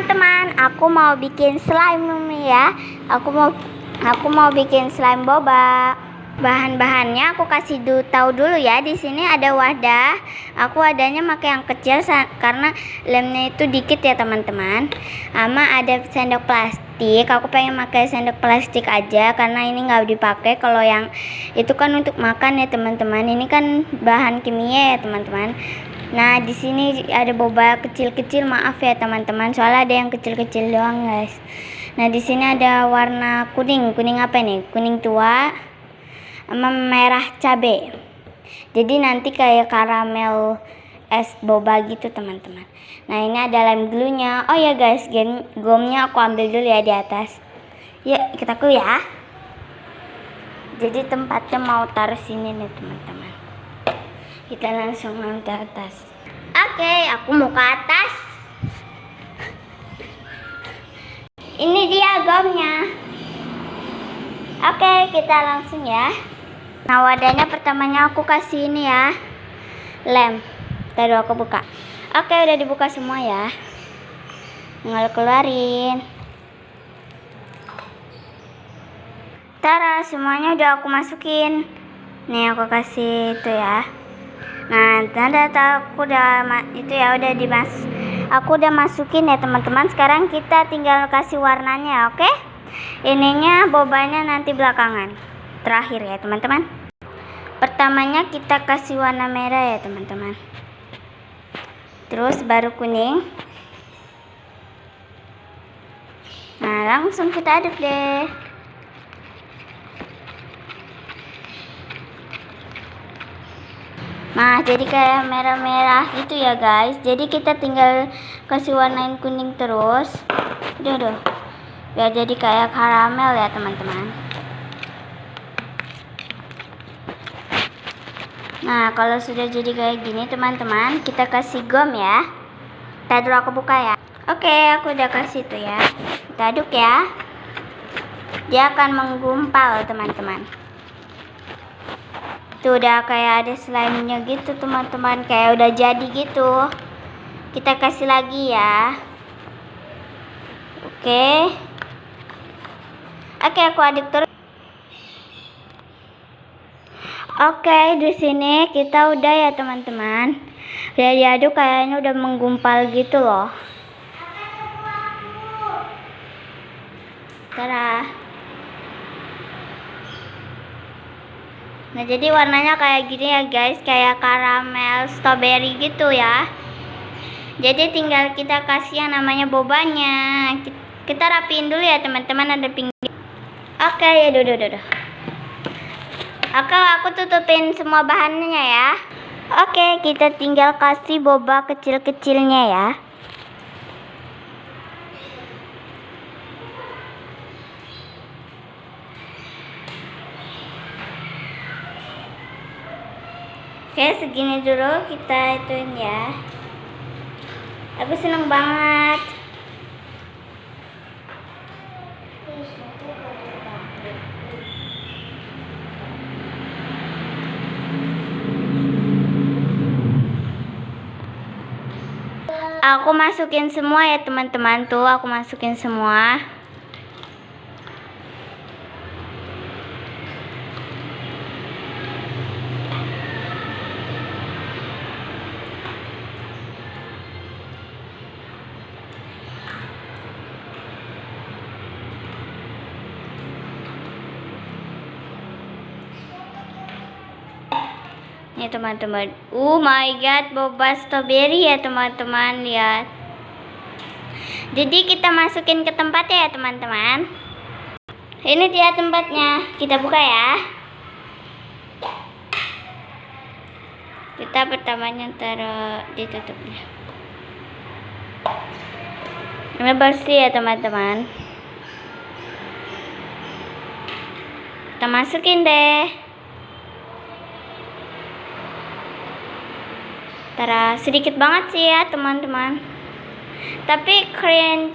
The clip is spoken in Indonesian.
teman-teman, aku mau bikin slime ya. Aku mau bikin slime boba. Bahan-bahannya aku kasih tahu dulu ya. Di sini ada wadah. Aku wadahnya pakai yang kecil karena lemnya itu dikit ya teman-teman. Sama ada sendok plastik. Aku pengen pakai sendok plastik aja karena ini nggak dipakai. Kalau yang itu kan untuk makan ya teman-teman. Ini kan bahan kimia ya teman-teman. Nah, di sini ada boba kecil-kecil, maaf ya teman-teman, soalnya ada yang kecil-kecil doang, guys. Nah, di sini ada warna kuning. Kuning apa nih? Kuning tua sama merah cabe. Jadi nanti kayak karamel es boba gitu, teman-teman. Nah, ini ada lem glue-nya. Oh ya, guys, gomnya aku ambil dulu ya di atas. Ya, ikut aku ya. Jadi tempatnya mau taruh sini nih, teman-teman. Kita langsung ke atas. Oke, aku mau ke atas. Ini dia gomnya. Oke, kita langsung ya. Nah, wadahnya pertamanya aku kasih ini ya, lem. Tadi aku buka. Oke, udah dibuka semua ya. Tinggal keluarin. Tara, semuanya udah aku masukin. Nih aku kasih itu ya. Nah, aku udah itu ya, aku udah masukin ya teman-teman. Sekarang kita tinggal kasih warnanya, oke? Ininya bobanya nanti belakangan, terakhir ya teman-teman. Pertamanya kita kasih warna merah ya teman-teman. Terus baru kuning. Nah, langsung kita aduk deh. Nah, jadi kayak merah-merah gitu ya guys. Jadi kita tinggal kasih warnain kuning terus. Udah. Biar jadi kayak karamel ya teman-teman. Nah, kalau sudah jadi kayak gini teman-teman, kita kasih gom ya. Tadi dulu aku buka ya. Oke, aku udah kasih tuh ya. Kita aduk ya. Dia akan menggumpal teman-teman. Tuh udah kayak ada slime-nya gitu teman-teman, kayak udah jadi gitu. Kita kasih lagi ya. Oke, aku aduk terus. Oke, di sini kita udah ya teman-teman. Udah diaduk, kayaknya udah menggumpal gitu loh. Tara. Nah, jadi warnanya kayak gini ya guys, kayak karamel strawberry gitu ya. Jadi tinggal kita kasih yang namanya bobanya. Kita rapiin dulu ya teman-teman, ada pinggir. Oke, ya udah. Oke, aku tutupin semua bahannya ya. Oke, kita tinggal kasih boba kecil-kecilnya ya. Oke, segini dulu kita ituin ya. Aku seneng banget. Aku masukin semua ya teman-teman, tuh aku masukin semua. Nih teman-teman, oh my god, boba strawberry ya teman-teman, lihat. Jadi kita masukin ke tempatnya ya teman-teman. Ini dia tempatnya, kita buka ya. Kita pertamanya taruh, ditutupnya. Ini bersih ya teman-teman. Kita masukin deh. Tara, sedikit banget sih ya teman-teman, tapi keren.